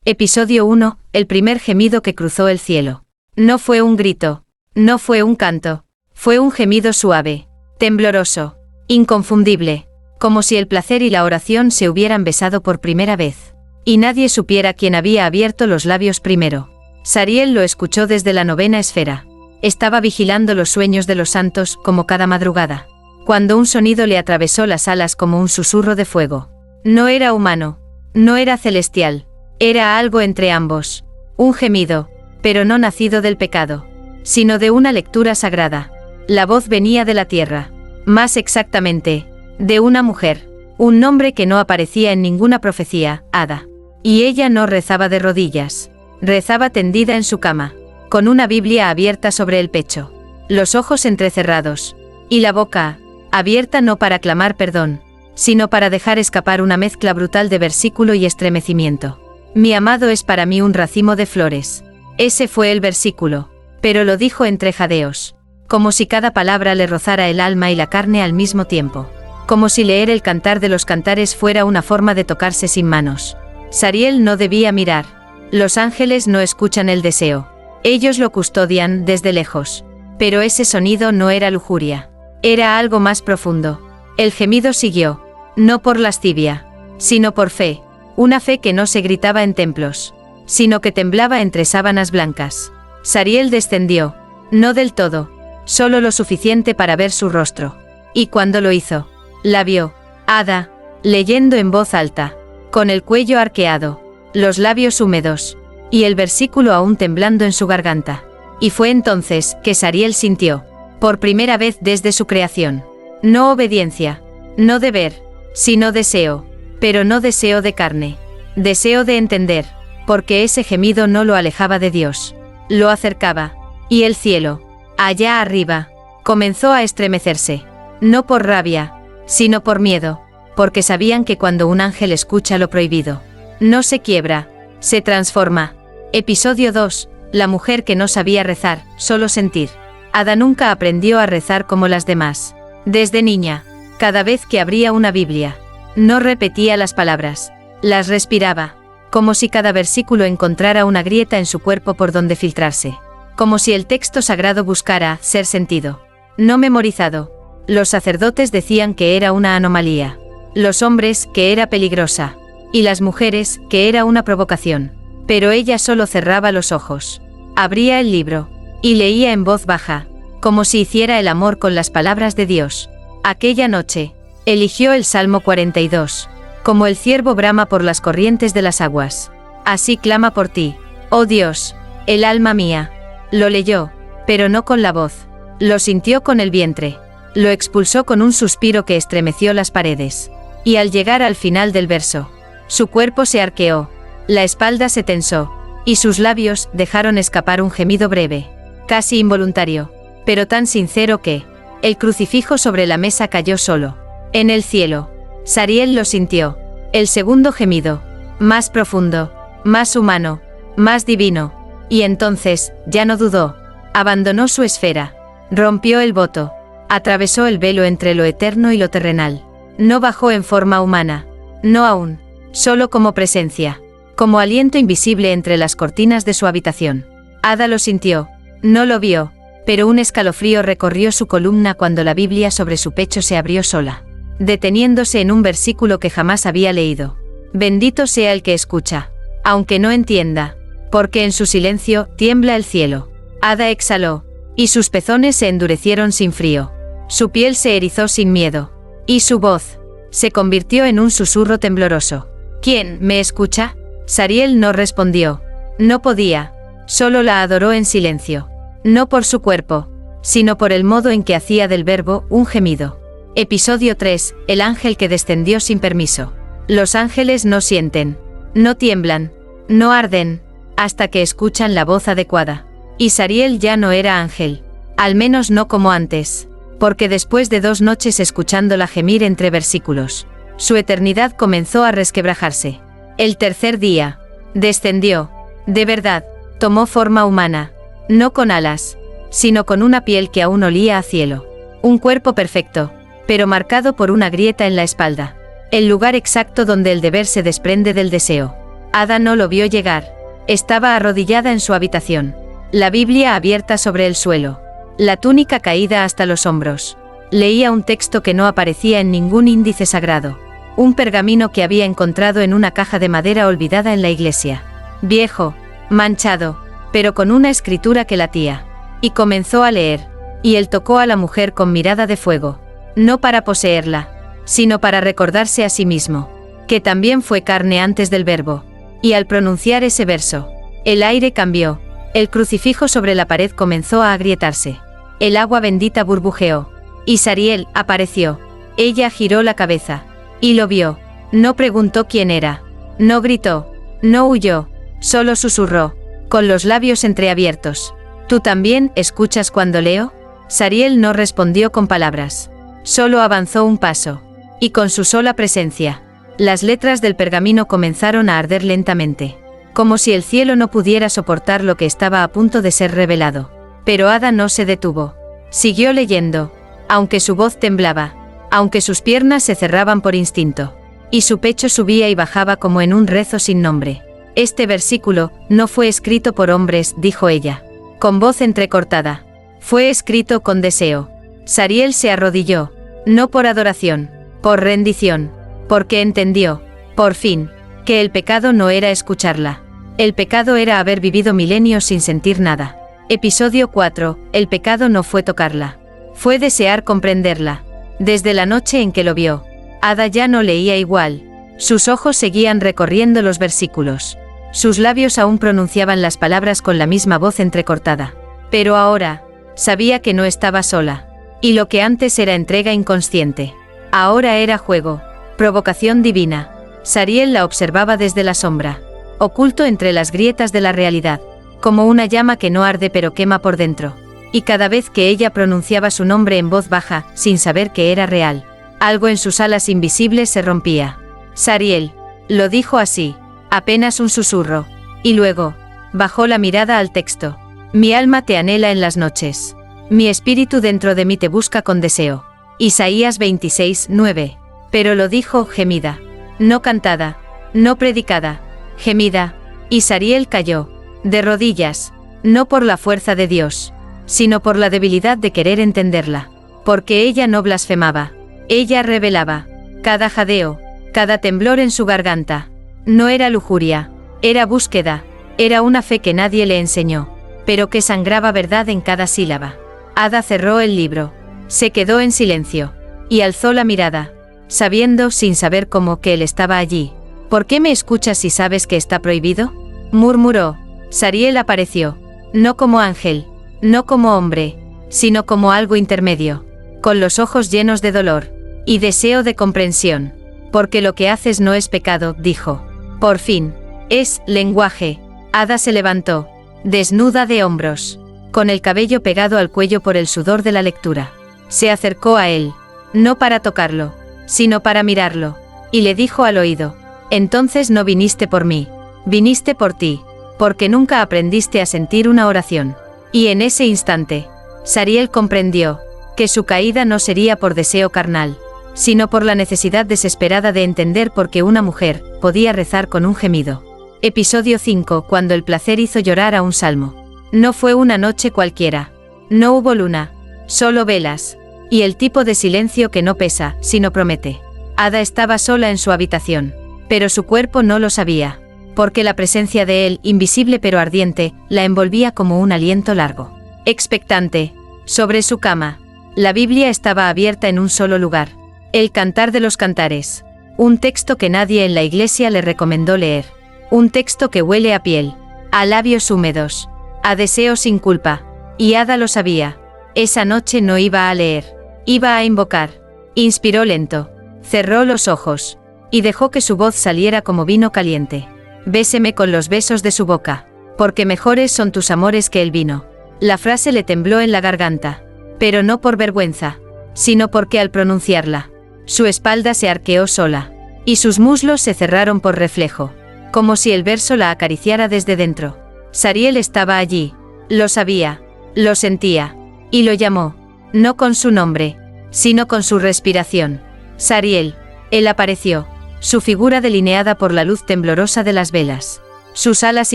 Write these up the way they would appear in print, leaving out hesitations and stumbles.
Episodio 1, el primer gemido que cruzó el cielo. No fue un grito, no fue un canto, fue un gemido suave, tembloroso, inconfundible, como si el placer y la oración se hubieran besado por primera vez. Y nadie supiera quién había abierto los labios primero. Sariel lo escuchó desde la 9ª esfera. Estaba vigilando los sueños de los santos, como cada madrugada, cuando un sonido le atravesó las alas como un susurro de fuego. No era humano, no era celestial. Era algo entre ambos, un gemido, pero no nacido del pecado, sino de una lectura sagrada. La voz venía de la tierra, más exactamente, de una mujer, un nombre que no aparecía en ninguna profecía, Ada. Y ella no rezaba de rodillas, rezaba tendida en su cama, con una Biblia abierta sobre el pecho, los ojos entrecerrados, y la boca, abierta no para clamar perdón, sino para dejar escapar una mezcla brutal de versículo y estremecimiento. Mi amado es para mí un racimo de flores. Ese fue el versículo, pero lo dijo entre jadeos, como si cada palabra le rozara el alma y la carne al mismo tiempo, como si leer el cantar de los cantares fuera una forma de tocarse sin manos. Sariel no debía mirar. Los ángeles no escuchan el deseo. Ellos lo custodian desde lejos. Pero ese sonido no era lujuria. Era algo más profundo. El gemido siguió, no por lascivia, sino por fe. Una fe que no se gritaba en templos, sino que temblaba entre sábanas blancas. Sariel descendió, no del todo, solo lo suficiente para ver su rostro. Y cuando lo hizo, la vio, Ada, leyendo en voz alta, con el cuello arqueado, los labios húmedos, y el versículo aún temblando en su garganta. Y fue entonces que Sariel sintió, por primera vez desde su creación, no obediencia, no deber, sino deseo. Pero no deseo de carne, deseo de entender, porque ese gemido no lo alejaba de Dios, lo acercaba, y el cielo, allá arriba, comenzó a estremecerse, no por rabia, sino por miedo, porque sabían que cuando un ángel escucha lo prohibido, no se quiebra, se transforma. Episodio 2, la mujer que no sabía rezar, solo sentir. Ada nunca aprendió a rezar como las demás. Desde niña, cada vez que abría una Biblia, no repetía las palabras, las respiraba, como si cada versículo encontrara una grieta en su cuerpo por donde filtrarse, como si el texto sagrado buscara ser sentido, no memorizado. Los sacerdotes decían que era una anomalía, los hombres que era peligrosa, y las mujeres que era una provocación, pero ella solo cerraba los ojos, abría el libro, y leía en voz baja, como si hiciera el amor con las palabras de Dios. Aquella noche, eligió el Salmo 42, como el ciervo brama por las corrientes de las aguas. Así clama por ti, oh Dios, el alma mía. Lo leyó, pero no con la voz, lo sintió con el vientre, lo expulsó con un suspiro que estremeció las paredes. Y al llegar al final del verso, su cuerpo se arqueó, la espalda se tensó, y sus labios dejaron escapar un gemido breve, casi involuntario, pero tan sincero que el crucifijo sobre la mesa cayó solo. En el cielo, Sariel lo sintió, el segundo gemido, más profundo, más humano, más divino, y entonces, ya no dudó, abandonó su esfera, rompió el voto, atravesó el velo entre lo eterno y lo terrenal. No bajó en forma humana, no aún, solo como presencia, como aliento invisible entre las cortinas de su habitación. Ada lo sintió, no lo vio, pero un escalofrío recorrió su columna cuando la Biblia sobre su pecho se abrió sola, deteniéndose en un versículo que jamás había leído. Bendito sea el que escucha, aunque no entienda, porque en su silencio tiembla el cielo. Ada exhaló, y sus pezones se endurecieron sin frío. Su piel se erizó sin miedo, y su voz se convirtió en un susurro tembloroso. ¿Quién me escucha? Sariel no respondió. No podía, solo la adoró en silencio. No por su cuerpo, sino por el modo en que hacía del verbo un gemido. Episodio 3, el ángel que descendió sin permiso. Los ángeles no sienten, no tiemblan, no arden, hasta que escuchan la voz adecuada. Y Sariel ya no era ángel, al menos no como antes, porque después de 2 noches escuchándola gemir entre versículos, su eternidad comenzó a resquebrajarse. El tercer día, descendió, de verdad, tomó forma humana, no con alas, sino con una piel que aún olía a cielo. Un cuerpo perfecto, pero marcado por una grieta en la espalda, el lugar exacto donde el deber se desprende del deseo. Ada no lo vio llegar. Estaba arrodillada en su habitación. La Biblia abierta sobre el suelo. La túnica caída hasta los hombros. Leía un texto que no aparecía en ningún índice sagrado. Un pergamino que había encontrado en una caja de madera olvidada en la iglesia. Viejo, manchado, pero con una escritura que latía. Y comenzó a leer. Y él tocó a la mujer con mirada de fuego. No para poseerla, sino para recordarse a sí mismo, que también fue carne antes del verbo. Y al pronunciar ese verso, el aire cambió. El crucifijo sobre la pared comenzó a agrietarse. El agua bendita burbujeó. Y Sariel apareció. Ella giró la cabeza. Y lo vio. No preguntó quién era. No gritó. No huyó. Solo susurró, con los labios entreabiertos. ¿Tú también escuchas cuando leo? Sariel no respondió con palabras. Solo avanzó un paso. Y con su sola presencia, las letras del pergamino comenzaron a arder lentamente. Como si el cielo no pudiera soportar lo que estaba a punto de ser revelado. Pero Ada no se detuvo. Siguió leyendo, aunque su voz temblaba, aunque sus piernas se cerraban por instinto. Y su pecho subía y bajaba como en un rezo sin nombre. Este versículo no fue escrito por hombres, dijo ella, con voz entrecortada. Fue escrito con deseo. Sariel se arrodilló, no por adoración, por rendición, porque entendió, por fin, que el pecado no era escucharla. El pecado era haber vivido milenios sin sentir nada. Episodio 4, el pecado no fue tocarla. Fue desear comprenderla. Desde la noche en que lo vio, Ada ya no leía igual. Sus ojos seguían recorriendo los versículos. Sus labios aún pronunciaban las palabras con la misma voz entrecortada. Pero ahora, sabía que no estaba sola. Y lo que antes era entrega inconsciente, ahora era juego, provocación divina. Sariel la observaba desde la sombra, oculto entre las grietas de la realidad, como una llama que no arde pero quema por dentro. Y cada vez que ella pronunciaba su nombre en voz baja, sin saber que era real, algo en sus alas invisibles se rompía. Sariel, lo dijo así, apenas un susurro, y luego, bajó la mirada al texto. Mi alma te anhela en las noches. Mi espíritu dentro de mí te busca con deseo. Isaías 26, 9. Pero lo dijo gemida. No cantada, no predicada, gemida. Y Sariel cayó, de rodillas, no por la fuerza de Dios, sino por la debilidad de querer entenderla. Porque ella no blasfemaba. Ella revelaba. Cada jadeo, cada temblor en su garganta. No era lujuria, era búsqueda, era una fe que nadie le enseñó, pero que sangraba verdad en cada sílaba. Ada cerró el libro, se quedó en silencio, y alzó la mirada, sabiendo sin saber cómo que él estaba allí. ¿Por qué me escuchas si sabes que está prohibido? Murmuró. Sariel apareció, no como ángel, no como hombre, sino como algo intermedio, con los ojos llenos de dolor y deseo de comprensión. Porque lo que haces no es pecado, dijo. Por fin, es lenguaje. Ada se levantó, desnuda de hombros, con el cabello pegado al cuello por el sudor de la lectura. Se acercó a él, no para tocarlo, sino para mirarlo, y le dijo al oído, entonces no viniste por mí, viniste por ti, porque nunca aprendiste a sentir una oración. Y en ese instante, Sariel comprendió que su caída no sería por deseo carnal, sino por la necesidad desesperada de entender por qué una mujer podía rezar con un gemido. Episodio 5, cuando el placer hizo llorar a un salmo. No fue una noche cualquiera. No hubo luna, solo velas, y el tipo de silencio que no pesa, sino promete. Ada estaba sola en su habitación, pero su cuerpo no lo sabía, porque la presencia de él, invisible pero ardiente, la envolvía como un aliento largo. Expectante, sobre su cama, la Biblia estaba abierta en un solo lugar. El Cantar de los Cantares. Un texto que nadie en la iglesia le recomendó leer. Un texto que huele a piel, a labios húmedos, a deseo sin culpa. Y Ada lo sabía. Esa noche no iba a leer, iba a invocar. Inspiró lento, cerró los ojos, y dejó que su voz saliera como vino caliente. Béseme con los besos de su boca, porque mejores son tus amores que el vino. La frase le tembló en la garganta, pero no por vergüenza, sino porque al pronunciarla, su espalda se arqueó sola, y sus muslos se cerraron por reflejo, como si el verso la acariciara desde dentro. Sariel estaba allí, lo sabía, lo sentía, y lo llamó, no con su nombre, sino con su respiración. Sariel, él apareció, su figura delineada por la luz temblorosa de las velas, sus alas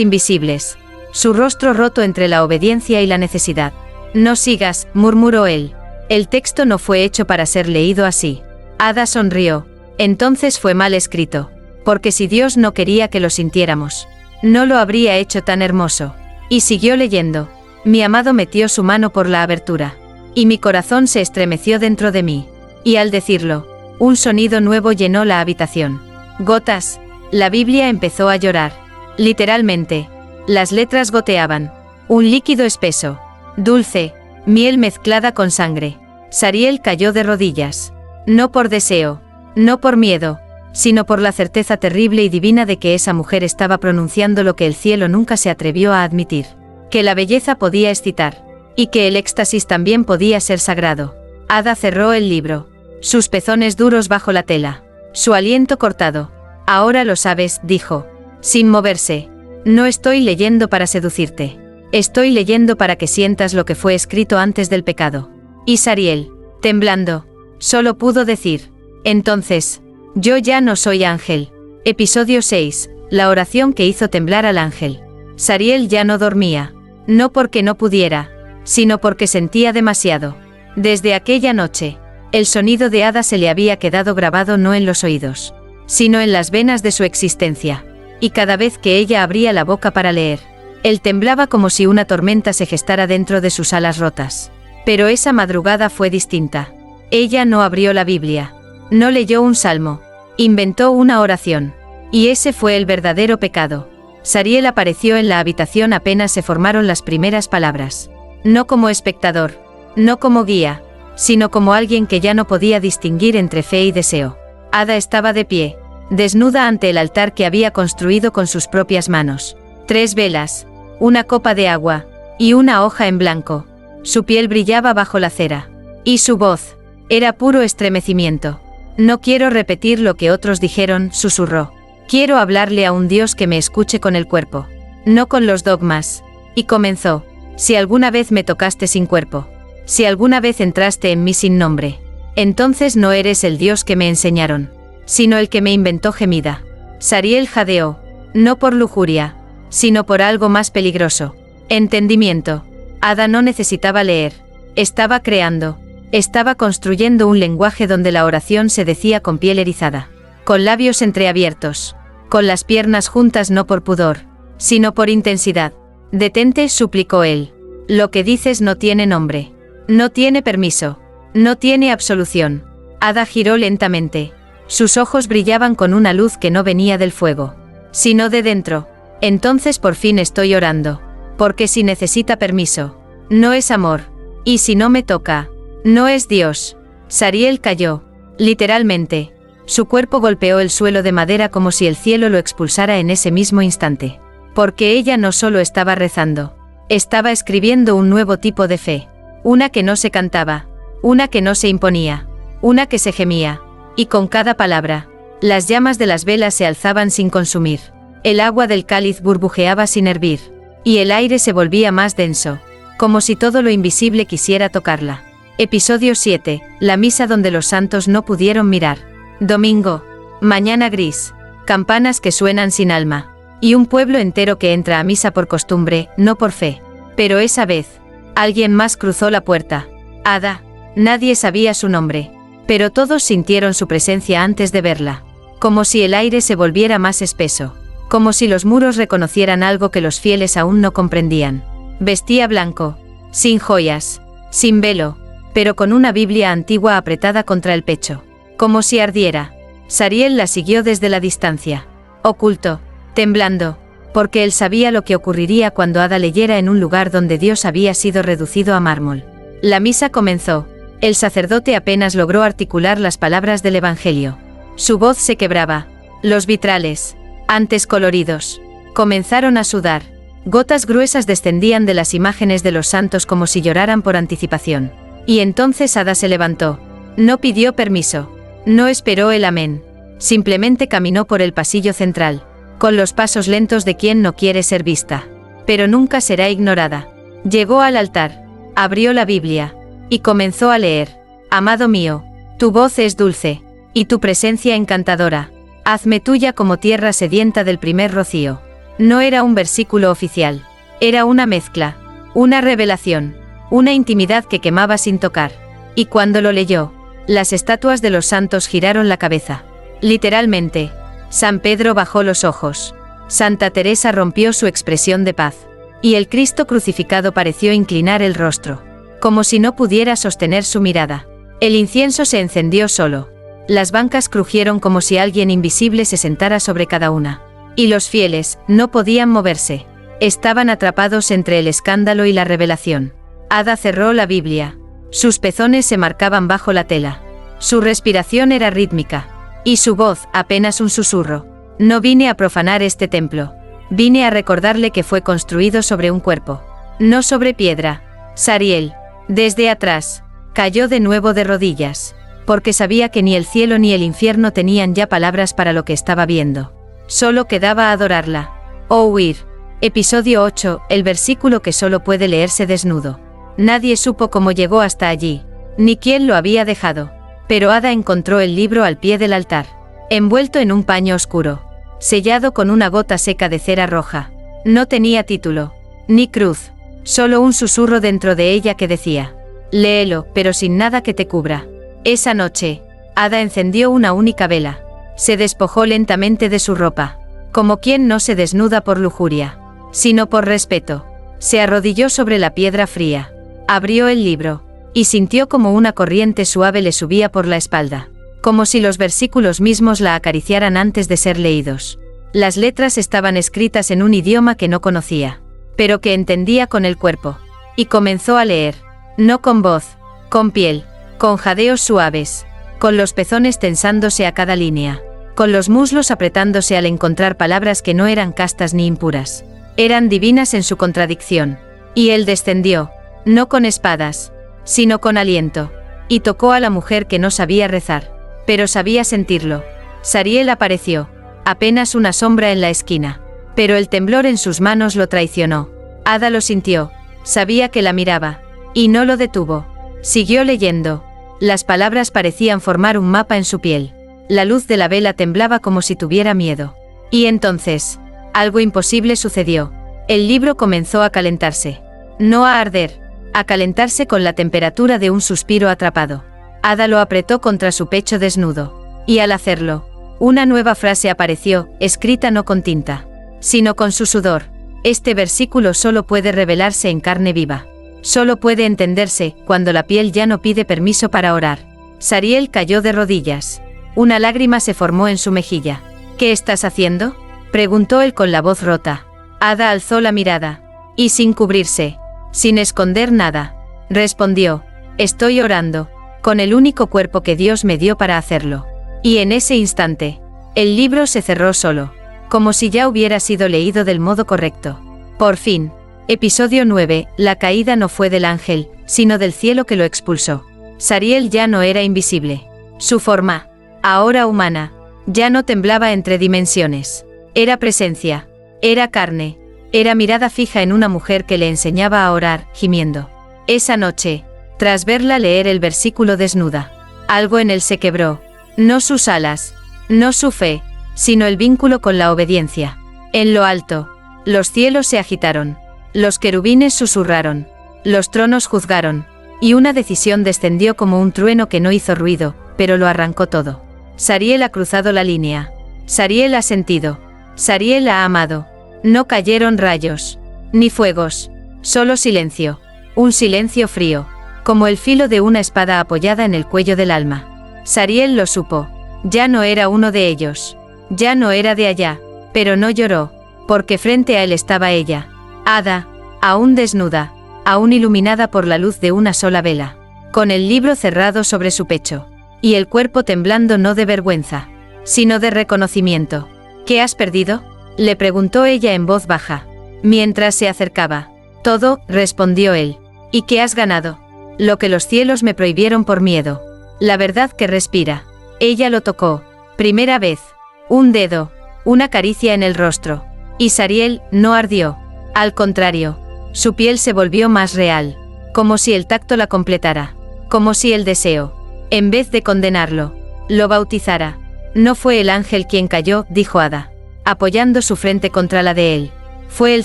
invisibles, su rostro roto entre la obediencia y la necesidad. No sigas, murmuró él. El texto no fue hecho para ser leído así. Ada sonrió. Entonces fue mal escrito. Porque si Dios no quería que lo sintiéramos, no lo habría hecho tan hermoso. Y siguió leyendo. Mi amado metió su mano por la abertura. Y mi corazón se estremeció dentro de mí. Y al decirlo, un sonido nuevo llenó la habitación. Gotas. La Biblia empezó a llorar. Literalmente. Las letras goteaban. Un líquido espeso. Dulce. Miel mezclada con sangre. Sariel cayó de rodillas. No por deseo. No por miedo. Sino por la certeza terrible y divina de que esa mujer estaba pronunciando lo que el cielo nunca se atrevió a admitir. Que la belleza podía excitar. Y que el éxtasis también podía ser sagrado. Ada cerró el libro. Sus pezones duros bajo la tela. Su aliento cortado. Ahora lo sabes, dijo. Sin moverse. No estoy leyendo para seducirte. Estoy leyendo para que sientas lo que fue escrito antes del pecado. Y Sariel, temblando, solo pudo decir. Entonces, yo ya no soy ángel. Episodio 6. La oración que hizo temblar al ángel. Sariel ya no dormía. No porque no pudiera, sino porque sentía demasiado. Desde aquella noche, el sonido de Ada se le había quedado grabado no en los oídos, sino en las venas de su existencia. Y cada vez que ella abría la boca para leer, él temblaba como si una tormenta se gestara dentro de sus alas rotas. Pero esa madrugada fue distinta. Ella no abrió la Biblia. No leyó un salmo. Inventó una oración. Y ese fue el verdadero pecado. Sariel apareció en la habitación apenas se formaron las primeras palabras. No como espectador. No como guía. Sino como alguien que ya no podía distinguir entre fe y deseo. Ada estaba de pie, desnuda ante el altar que había construido con sus propias manos. 3 velas, una copa de agua, y una hoja en blanco. Su piel brillaba bajo la cera. Y su voz era puro estremecimiento. No quiero repetir lo que otros dijeron, susurró. Quiero hablarle a un Dios que me escuche con el cuerpo, no con los dogmas. Y comenzó. Si alguna vez me tocaste sin cuerpo, si alguna vez entraste en mí sin nombre, entonces no eres el Dios que me enseñaron, sino el que me inventó gemida. Sariel jadeó, no por lujuria, sino por algo más peligroso. Entendimiento. Ada no necesitaba leer. Estaba creando. Estaba construyendo un lenguaje donde la oración se decía con piel erizada, con labios entreabiertos, con las piernas juntas no por pudor, sino por intensidad. Detente, suplicó él. Lo que dices no tiene nombre. No tiene permiso. No tiene absolución. Ada giró lentamente. Sus ojos brillaban con una luz que no venía del fuego, sino de dentro. Entonces por fin estoy orando. Porque si necesita permiso, no es amor. Y si no me toca, no es Dios. Sariel cayó. Literalmente. Su cuerpo golpeó el suelo de madera como si el cielo lo expulsara en ese mismo instante. Porque ella no solo estaba rezando. Estaba escribiendo un nuevo tipo de fe. Una que no se cantaba. Una que no se imponía. Una que se gemía. Y con cada palabra, las llamas de las velas se alzaban sin consumir. El agua del cáliz burbujeaba sin hervir. Y el aire se volvía más denso. Como si todo lo invisible quisiera tocarla. Episodio 7. La misa donde los santos no pudieron mirar. Domingo. Mañana gris. Campanas que suenan sin alma. Y un pueblo entero que entra a misa por costumbre, no por fe. Pero esa vez, alguien más cruzó la puerta. Ada. Nadie sabía su nombre. Pero todos sintieron su presencia antes de verla. Como si el aire se volviera más espeso. Como si los muros reconocieran algo que los fieles aún no comprendían. Vestía blanco. Sin joyas. Sin velo. Pero con una Biblia antigua apretada contra el pecho. Como si ardiera. Sariel la siguió desde la distancia. Oculto. Temblando. Porque él sabía lo que ocurriría cuando Ada leyera en un lugar donde Dios había sido reducido a mármol. La misa comenzó. El sacerdote apenas logró articular las palabras del Evangelio. Su voz se quebraba. Los vitrales, antes coloridos, comenzaron a sudar. Gotas gruesas descendían de las imágenes de los santos como si lloraran por anticipación. Y entonces Ada se levantó. No pidió permiso. No esperó el amén. Simplemente caminó por el pasillo central, con los pasos lentos de quien no quiere ser vista, pero nunca será ignorada. Llegó al altar, abrió la Biblia, y comenzó a leer. Amado mío, tu voz es dulce, y tu presencia encantadora. Hazme tuya como tierra sedienta del primer rocío. No era un versículo oficial. Era una mezcla, una revelación, una intimidad que quemaba sin tocar. Y cuando lo leyó, las estatuas de los santos giraron la cabeza. Literalmente, San Pedro bajó los ojos. Santa Teresa rompió su expresión de paz. Y el Cristo crucificado pareció inclinar el rostro, como si no pudiera sostener su mirada. El incienso se encendió solo. Las bancas crujieron como si alguien invisible se sentara sobre cada una. Y los fieles no podían moverse. Estaban atrapados entre el escándalo y la revelación. Ada cerró la Biblia. Sus pezones se marcaban bajo la tela. Su respiración era rítmica. Y su voz apenas un susurro. No vine a profanar este templo. Vine a recordarle que fue construido sobre un cuerpo. No sobre piedra. Sariel, desde atrás, cayó de nuevo de rodillas. Porque sabía que ni el cielo ni el infierno tenían ya palabras para lo que estaba viendo. Solo quedaba adorarla. O huir. Episodio 8, el versículo que solo puede leerse desnudo. Nadie supo cómo llegó hasta allí, ni quién lo había dejado. Pero Ada encontró el libro al pie del altar, envuelto en un paño oscuro, sellado con una gota seca de cera roja. No tenía título, ni cruz, solo un susurro dentro de ella que decía: léelo, pero sin nada que te cubra. Esa noche, Ada encendió una única vela. Se despojó lentamente de su ropa, como quien no se desnuda por lujuria, sino por respeto. Se arrodilló sobre la piedra fría, abrió el libro, y sintió como una corriente suave le subía por la espalda, como si los versículos mismos la acariciaran antes de ser leídos. Las letras estaban escritas en un idioma que no conocía, pero que entendía con el cuerpo, y comenzó a leer, no con voz, con piel, con jadeos suaves, con los pezones tensándose a cada línea, con los muslos apretándose al encontrar palabras que no eran castas ni impuras. Eran divinas en su contradicción. Y él descendió, no con espadas, sino con aliento, y tocó a la mujer que no sabía rezar, pero sabía sentirlo. Sariel apareció, apenas una sombra en la esquina, pero el temblor en sus manos lo traicionó. Ada lo sintió, sabía que la miraba, y no lo detuvo. Siguió leyendo. Las palabras parecían formar un mapa en su piel. La luz de la vela temblaba como si tuviera miedo. Y entonces, algo imposible sucedió. El libro comenzó a calentarse. No a arder, a calentarse con la temperatura de un suspiro atrapado. Ada lo apretó contra su pecho desnudo. Y al hacerlo, una nueva frase apareció, escrita no con tinta, sino con su sudor. Este versículo solo puede revelarse en carne viva. Solo puede entenderse cuando la piel ya no pide permiso para orar. Sariel cayó de rodillas. Una lágrima se formó en su mejilla. ¿Qué estás haciendo?, preguntó él con la voz rota. Ada alzó la mirada. Y sin cubrirse, sin esconder nada, respondió: estoy orando, con el único cuerpo que Dios me dio para hacerlo. Y en ese instante, el libro se cerró solo, como si ya hubiera sido leído del modo correcto. Por fin. Episodio 9, la caída no fue del ángel, sino del cielo que lo expulsó. Sariel ya no era invisible. Su forma, ahora humana, ya no temblaba entre dimensiones. Era presencia, era carne, era mirada fija en una mujer que le enseñaba a orar, gimiendo. Esa noche, tras verla leer el versículo desnuda, algo en él se quebró. No sus alas, no su fe, sino el vínculo con la obediencia. En lo alto, los cielos se agitaron. Los querubines susurraron, los tronos juzgaron, y una decisión descendió como un trueno que no hizo ruido, pero lo arrancó todo. Sariel ha cruzado la línea. Sariel ha sentido. Sariel ha amado. No cayeron rayos, ni fuegos, solo silencio. Un silencio frío, como el filo de una espada apoyada en el cuello del alma. Sariel lo supo. Ya no era uno de ellos. Ya no era de allá, pero no lloró, porque frente a él estaba ella. Ada, aún desnuda, aún iluminada por la luz de una sola vela, con el libro cerrado sobre su pecho, y el cuerpo temblando no de vergüenza, sino de reconocimiento. ¿Qué has perdido?, le preguntó ella en voz baja, mientras se acercaba. Todo, respondió él. ¿Y qué has ganado? Lo que los cielos me prohibieron por miedo. La verdad que respira. Ella lo tocó. Primera vez. Un dedo, una caricia en el rostro. Y Sariel no ardió. Al contrario, su piel se volvió más real, como si el tacto la completara, como si el deseo, en vez de condenarlo, lo bautizara. No fue el ángel quien cayó, dijo Ada, apoyando su frente contra la de él. Fue el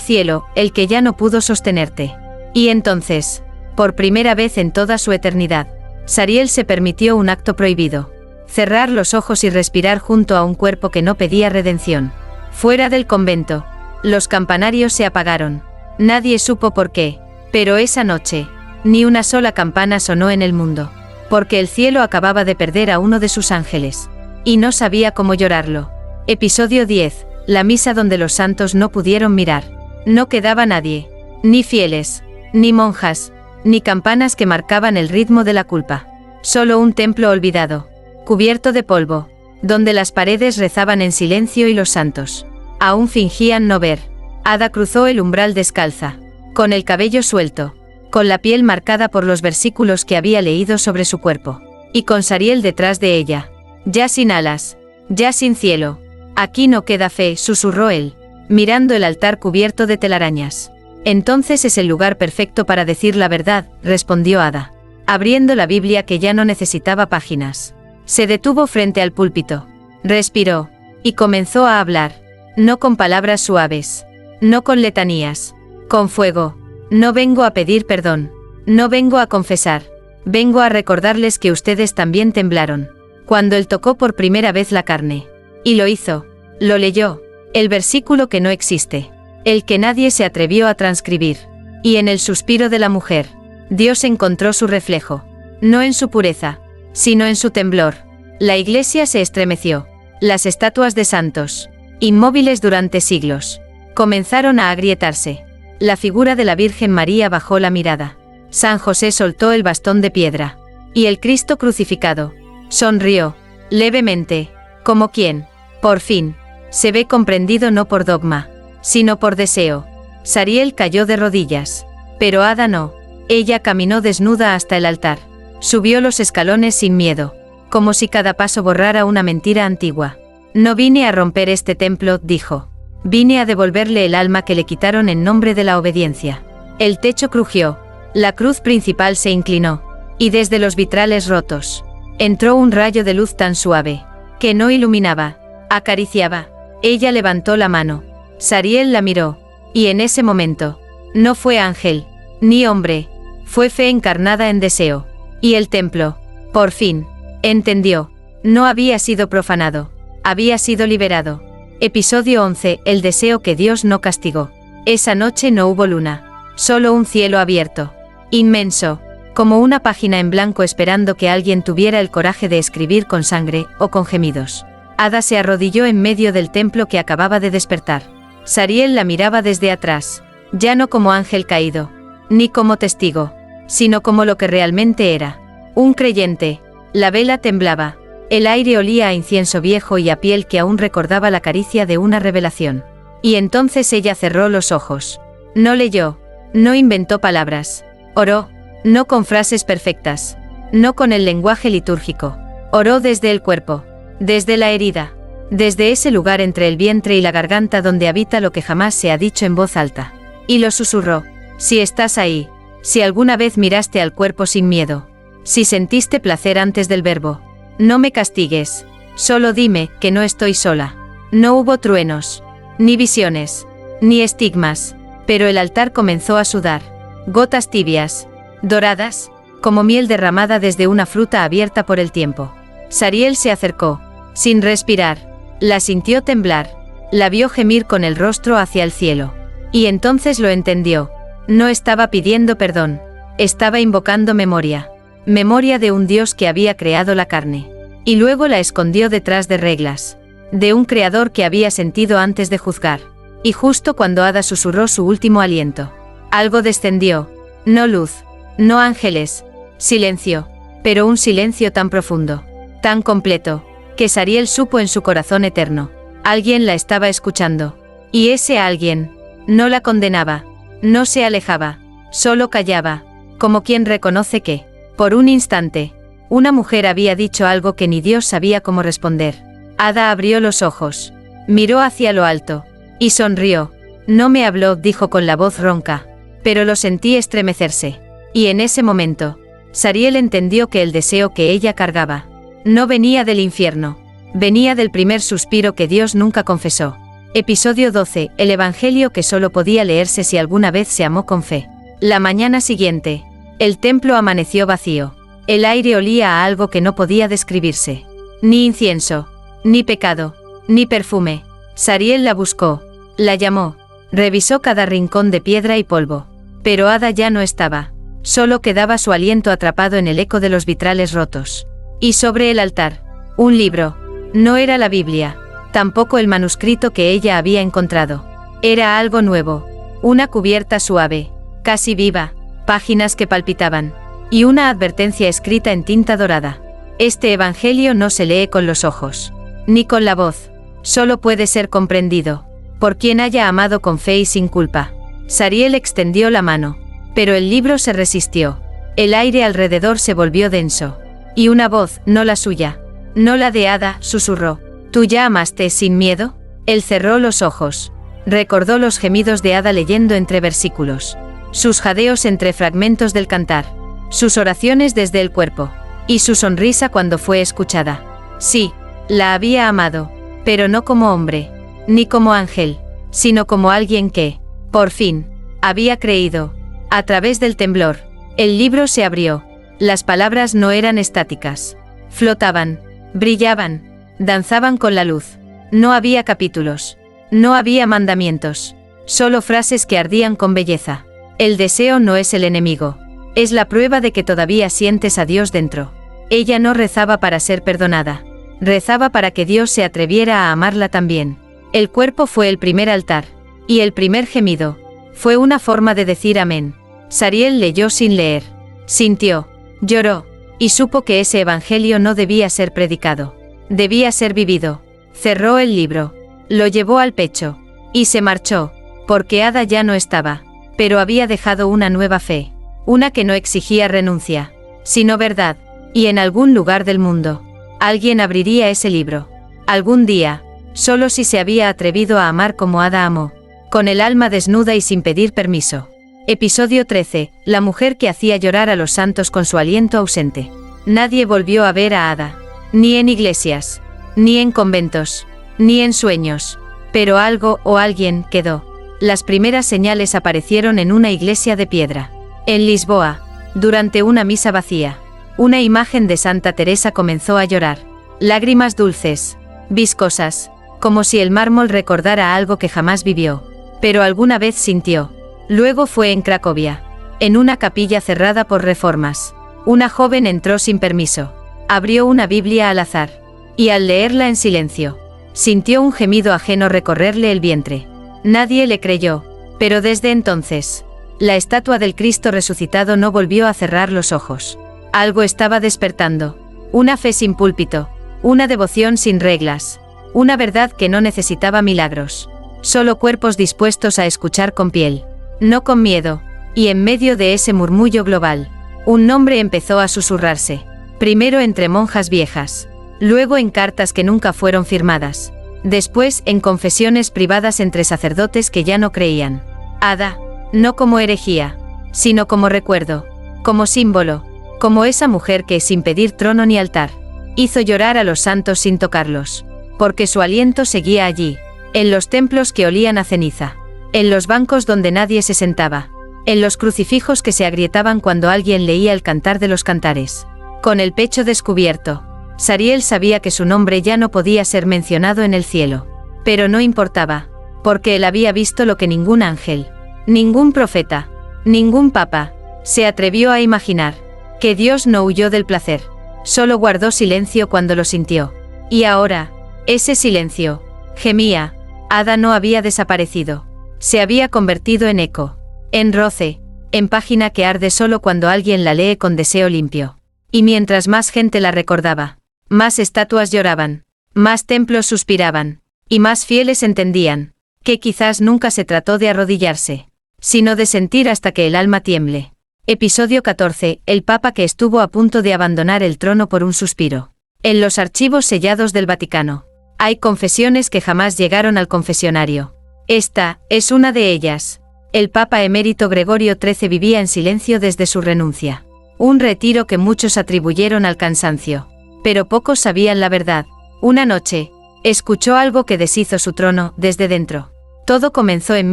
cielo, el que ya no pudo sostenerte. Y entonces, por primera vez en toda su eternidad, Sariel se permitió un acto prohibido. Cerrar los ojos y respirar junto a un cuerpo que no pedía redención. Fuera del convento, los campanarios se apagaron. Nadie supo por qué, pero esa noche, ni una sola campana sonó en el mundo, porque el cielo acababa de perder a uno de sus ángeles, y no sabía cómo llorarlo. Episodio 10, la misa donde los santos no pudieron mirar. No quedaba nadie, ni fieles, ni monjas, ni campanas que marcaban el ritmo de la culpa. Solo un templo olvidado, cubierto de polvo, donde las paredes rezaban en silencio y los santos aún fingían no ver. Ada cruzó el umbral descalza, con el cabello suelto, con la piel marcada por los versículos que había leído sobre su cuerpo, y con Sariel detrás de ella. Ya sin alas, ya sin cielo. Aquí no queda fe, susurró él, mirando el altar cubierto de telarañas. Entonces es el lugar perfecto para decir la verdad, respondió Ada, abriendo la Biblia que ya no necesitaba páginas. Se detuvo frente al púlpito, respiró, y comenzó a hablar, no con palabras suaves, no con letanías, con fuego. No vengo a pedir perdón, no vengo a confesar, vengo a recordarles que ustedes también temblaron cuando él tocó por primera vez la carne. Y lo hizo, lo leyó, el versículo que no existe, el que nadie se atrevió a transcribir. Y en el suspiro de la mujer, Dios encontró su reflejo, no en su pureza, sino en su temblor. La iglesia se estremeció, las estatuas de santos, inmóviles durante siglos, comenzaron a agrietarse. La figura de la Virgen María bajó la mirada. San José soltó el bastón de piedra. Y el Cristo crucificado sonrió, levemente, como quien, por fin, se ve comprendido no por dogma, sino por deseo. Sariel cayó de rodillas. Pero Ada no. Ella caminó desnuda hasta el altar. Subió los escalones sin miedo, como si cada paso borrara una mentira antigua. No vine a romper este templo, dijo. Vine a devolverle el alma que le quitaron en nombre de la obediencia. El techo crujió, la cruz principal se inclinó, y desde los vitrales rotos, entró un rayo de luz tan suave, que no iluminaba, acariciaba. Ella levantó la mano. Sariel la miró, y en ese momento, no fue ángel, ni hombre, fue fe encarnada en deseo. Y el templo, por fin, entendió, no había sido profanado, había sido liberado. Episodio 11, el deseo que Dios no castigó. Esa noche no hubo luna, solo un cielo abierto, inmenso, como una página en blanco esperando que alguien tuviera el coraje de escribir con sangre o con gemidos. Ada se arrodilló en medio del templo que acababa de despertar. Sariel la miraba desde atrás, ya no como ángel caído, ni como testigo, sino como lo que realmente era, un creyente. La vela temblaba. El aire olía a incienso viejo y a piel que aún recordaba la caricia de una revelación. Y entonces ella cerró los ojos. No leyó, no inventó palabras. Oró, no con frases perfectas, no con el lenguaje litúrgico. Oró desde el cuerpo, desde la herida, desde ese lugar entre el vientre y la garganta donde habita lo que jamás se ha dicho en voz alta. Y lo susurró. Si estás ahí, si alguna vez miraste al cuerpo sin miedo, si sentiste placer antes del verbo, no me castigues, solo dime que no estoy sola. No hubo truenos, ni visiones, ni estigmas, pero el altar comenzó a sudar. Gotas tibias, doradas, como miel derramada desde una fruta abierta por el tiempo. Sariel se acercó, sin respirar, la sintió temblar, la vio gemir con el rostro hacia el cielo. Y entonces lo entendió. No estaba pidiendo perdón, estaba invocando memoria. Memoria de un Dios que había creado la carne, y luego la escondió detrás de reglas, de un creador que había sentido antes de juzgar. Y justo cuando Ada susurró su último aliento, algo descendió, no luz, no ángeles, silencio, pero un silencio tan profundo, tan completo, que Sariel supo en su corazón eterno, alguien la estaba escuchando, y ese alguien, no la condenaba, no se alejaba, solo callaba, como quien reconoce que, por un instante, una mujer había dicho algo que ni Dios sabía cómo responder. Ada abrió los ojos, miró hacia lo alto, y sonrió. No me habló, dijo con la voz ronca, pero lo sentí estremecerse. Y en ese momento, Sariel entendió que el deseo que ella cargaba, no venía del infierno, Venía del primer suspiro que Dios nunca confesó. Episodio 12. El Evangelio que solo podía leerse si alguna vez se amó con fe. La mañana siguiente. El templo amaneció vacío. El aire olía a algo que no podía describirse. Ni incienso, ni pecado, ni perfume. Sariel la buscó, la llamó, revisó cada rincón de piedra y polvo. Pero Ada ya no estaba. Solo quedaba su aliento atrapado en el eco de los vitrales rotos. Y sobre el altar, un libro. No era la Biblia, tampoco el manuscrito que ella había encontrado. Era algo nuevo. Una cubierta suave, casi viva, páginas que palpitaban. Y una advertencia escrita en tinta dorada. Este evangelio no se lee con los ojos, ni con la voz. Solo puede ser comprendido por quien haya amado con fe y sin culpa. Sariel extendió la mano, pero el libro se resistió. El aire alrededor se volvió denso. Y una voz, no la suya, no la de Ada, susurró: ¿Tú ya amaste sin miedo? Él cerró los ojos. Recordó los gemidos de Ada leyendo entre versículos. Sus jadeos entre fragmentos del cantar. Sus oraciones desde el cuerpo. Y su sonrisa cuando fue escuchada. Sí, la había amado, pero no como hombre, ni como ángel, sino como alguien que, por fin, había creído. A través del temblor, el libro se abrió. Las palabras no eran estáticas. Flotaban, brillaban, danzaban con la luz. No había capítulos. No había mandamientos. Solo frases que ardían con belleza. El deseo no es el enemigo. Es la prueba de que todavía sientes a Dios dentro. Ella no rezaba para ser perdonada. Rezaba para que Dios se atreviera a amarla también. El cuerpo fue el primer altar. Y el primer gemido fue una forma de decir amén. Sariel leyó sin leer. Sintió, lloró, y supo que ese evangelio no debía ser predicado. Debía ser vivido. Cerró el libro. Lo llevó al pecho. Y se marchó, porque Ada ya no estaba. Pero había dejado una nueva fe. Una que no exigía renuncia, sino verdad. Y en algún lugar del mundo, alguien abriría ese libro. Algún día, solo si se había atrevido a amar como Ada amó. Con el alma desnuda y sin pedir permiso. Episodio 13. La mujer que hacía llorar a los santos con su aliento ausente. Nadie volvió a ver a Ada. Ni en iglesias. Ni en conventos. Ni en sueños. Pero algo o alguien quedó. Las primeras señales aparecieron en una iglesia de piedra. En Lisboa, durante una misa vacía, una imagen de Santa Teresa comenzó a llorar. Lágrimas dulces, viscosas, como si el mármol recordara algo que jamás vivió, pero alguna vez sintió. Luego fue en Cracovia, en una capilla cerrada por reformas. Una joven entró sin permiso, abrió una Biblia al azar, y al leerla en silencio, sintió un gemido ajeno recorrerle el vientre. Nadie le creyó, pero desde entonces, la estatua del Cristo resucitado no volvió a cerrar los ojos. Algo estaba despertando. Una fe sin púlpito. Una devoción sin reglas. Una verdad que no necesitaba milagros. Solo cuerpos dispuestos a escuchar con piel. No con miedo. Y en medio de ese murmullo global, un nombre empezó a susurrarse. Primero entre monjas viejas. Luego en cartas que nunca fueron firmadas. Después en confesiones privadas entre sacerdotes que ya no creían. Ada. No como herejía, sino como recuerdo, como símbolo, como esa mujer que, sin pedir trono ni altar, hizo llorar a los santos sin tocarlos, porque su aliento seguía allí, en los templos que olían a ceniza, en los bancos donde nadie se sentaba, en los crucifijos que se agrietaban cuando alguien leía el cantar de los cantares. Con el pecho descubierto, Sariel sabía que su nombre ya no podía ser mencionado en el cielo, pero no importaba, porque él había visto lo que ningún ángel, ningún profeta, ningún papa, se atrevió a imaginar, que Dios no huyó del placer, solo guardó silencio cuando lo sintió. Y ahora, ese silencio, gemía. Ada no había desaparecido, se había convertido en eco, en roce, en página que arde solo cuando alguien la lee con deseo limpio. Y mientras más gente la recordaba, más estatuas lloraban, más templos suspiraban, y más fieles entendían, que quizás nunca se trató de arrodillarse, sino de sentir hasta que el alma tiemble. Episodio 14. El Papa que estuvo a punto de abandonar el trono por un suspiro. En los archivos sellados del Vaticano, hay confesiones que jamás llegaron al confesionario. Esta es una de ellas. El Papa emérito Gregorio XIII vivía en silencio desde su renuncia. Un retiro que muchos atribuyeron al cansancio. Pero pocos sabían la verdad. Una noche, escuchó algo que deshizo su trono desde dentro. Todo comenzó en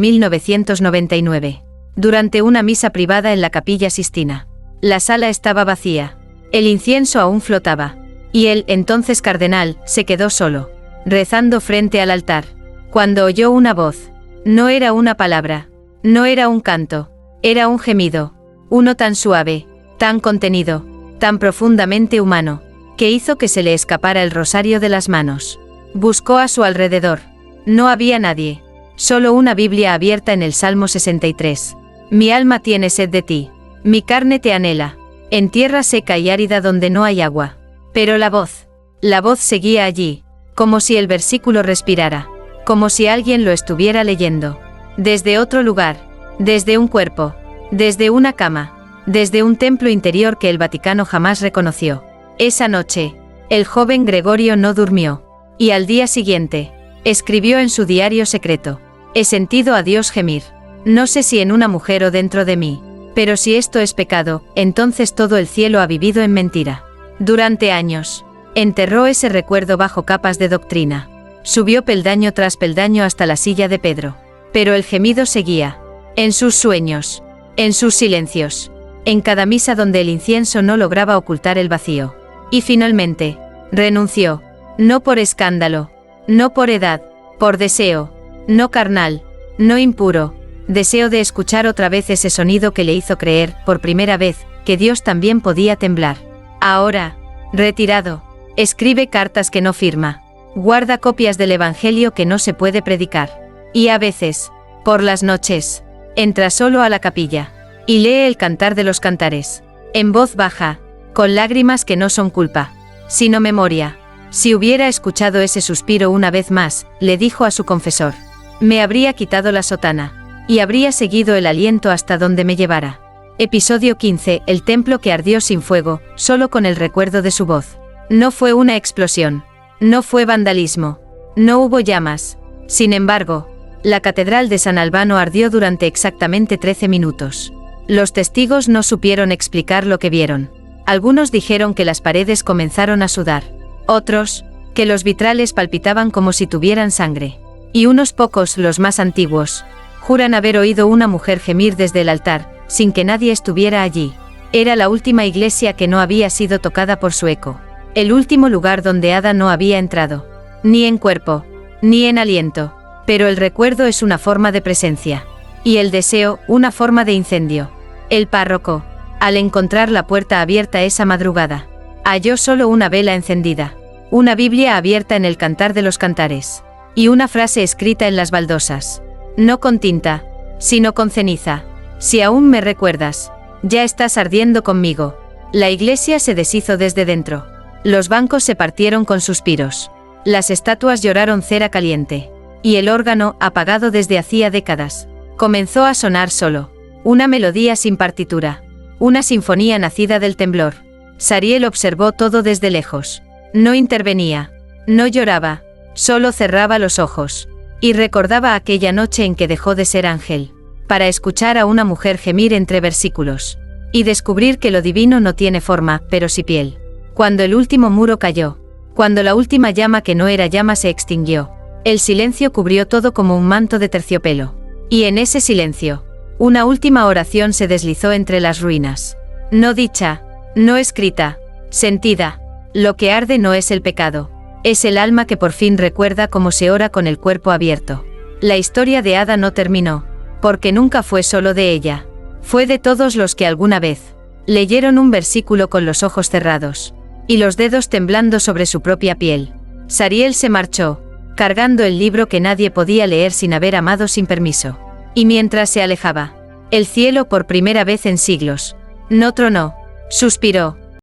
1999, durante una misa privada en la Capilla Sistina. La sala estaba vacía. El incienso aún flotaba. Y el, entonces cardenal, se quedó solo, rezando frente al altar, cuando oyó una voz. No era una palabra, no era un canto, era un gemido, uno tan suave, tan contenido, tan profundamente humano, que hizo que se le escapara el rosario de las manos. Buscó a su alrededor. No había nadie. Solo una Biblia abierta en el Salmo 63. Mi alma tiene sed de ti. Mi carne te anhela. En tierra seca y árida donde no hay agua. Pero la voz seguía allí, como si el versículo respirara, como si alguien lo estuviera leyendo. Desde otro lugar, desde un cuerpo, desde una cama, desde un templo interior que el Vaticano jamás reconoció. Esa noche, el joven Gregorio no durmió. Y al día siguiente, escribió en su diario secreto: he sentido a Dios gemir. No sé si en una mujer o dentro de mí, pero si esto es pecado, entonces todo el cielo ha vivido en mentira. Durante años, enterró ese recuerdo bajo capas de doctrina. Subió peldaño tras peldaño hasta la silla de Pedro. Pero el gemido seguía. En sus sueños, en sus silencios, en cada misa donde el incienso no lograba ocultar el vacío. Y finalmente, renunció. No por escándalo, no por edad, por deseo, no carnal, no impuro, deseo de escuchar otra vez ese sonido que le hizo creer, por primera vez, que Dios también podía temblar. Ahora, retirado, escribe cartas que no firma, guarda copias del Evangelio que no se puede predicar. Y a veces, por las noches, entra solo a la capilla, y lee el Cantar de los Cantares, en voz baja, con lágrimas que no son culpa, sino memoria. Si hubiera escuchado ese suspiro una vez más, le dijo a su confesor, me habría quitado la sotana, y habría seguido el aliento hasta donde me llevara. Episodio 15. El templo que ardió sin fuego, solo con el recuerdo de su voz. No fue una explosión. No fue vandalismo. No hubo llamas. Sin embargo, la catedral de San Albano ardió durante exactamente 13 minutos. Los testigos no supieron explicar lo que vieron. Algunos dijeron que las paredes comenzaron a sudar. Otros, que los vitrales palpitaban como si tuvieran sangre. Y unos pocos, los más antiguos, juran haber oído una mujer gemir desde el altar, sin que nadie estuviera allí. Era la última iglesia que no había sido tocada por su eco. El último lugar donde Ada no había entrado. Ni en cuerpo, ni en aliento. Pero el recuerdo es una forma de presencia. Y el deseo, una forma de incendio. El párroco, al encontrar la puerta abierta esa madrugada, halló solo una vela encendida, una Biblia abierta en el Cantar de los Cantares, y una frase escrita en las baldosas. No con tinta, sino con ceniza. Si aún me recuerdas, ya estás ardiendo conmigo. La iglesia se deshizo desde dentro. Los bancos se partieron con suspiros. Las estatuas lloraron cera caliente. Y el órgano, apagado desde hacía décadas, comenzó a sonar solo. Una melodía sin partitura. Una sinfonía nacida del temblor. Sariel observó todo desde lejos. No intervenía, no lloraba, solo cerraba los ojos. Y recordaba aquella noche en que dejó de ser ángel, para escuchar a una mujer gemir entre versículos. Y descubrir que lo divino no tiene forma, pero sí piel. Cuando el último muro cayó, cuando la última llama que no era llama se extinguió, el silencio cubrió todo como un manto de terciopelo. Y en ese silencio, una última oración se deslizó entre las ruinas. No dicha, no escrita, sentida. Lo que arde no es el pecado, es el alma que por fin recuerda cómo se ora con el cuerpo abierto. La historia de Ada no terminó, porque nunca fue solo de ella. Fue de todos los que alguna vez leyeron un versículo con los ojos cerrados y los dedos temblando sobre su propia piel. Sariel se marchó, cargando el libro que nadie podía leer sin haber amado sin permiso. Y mientras se alejaba, el cielo por primera vez en siglos, no tronó, suspiró,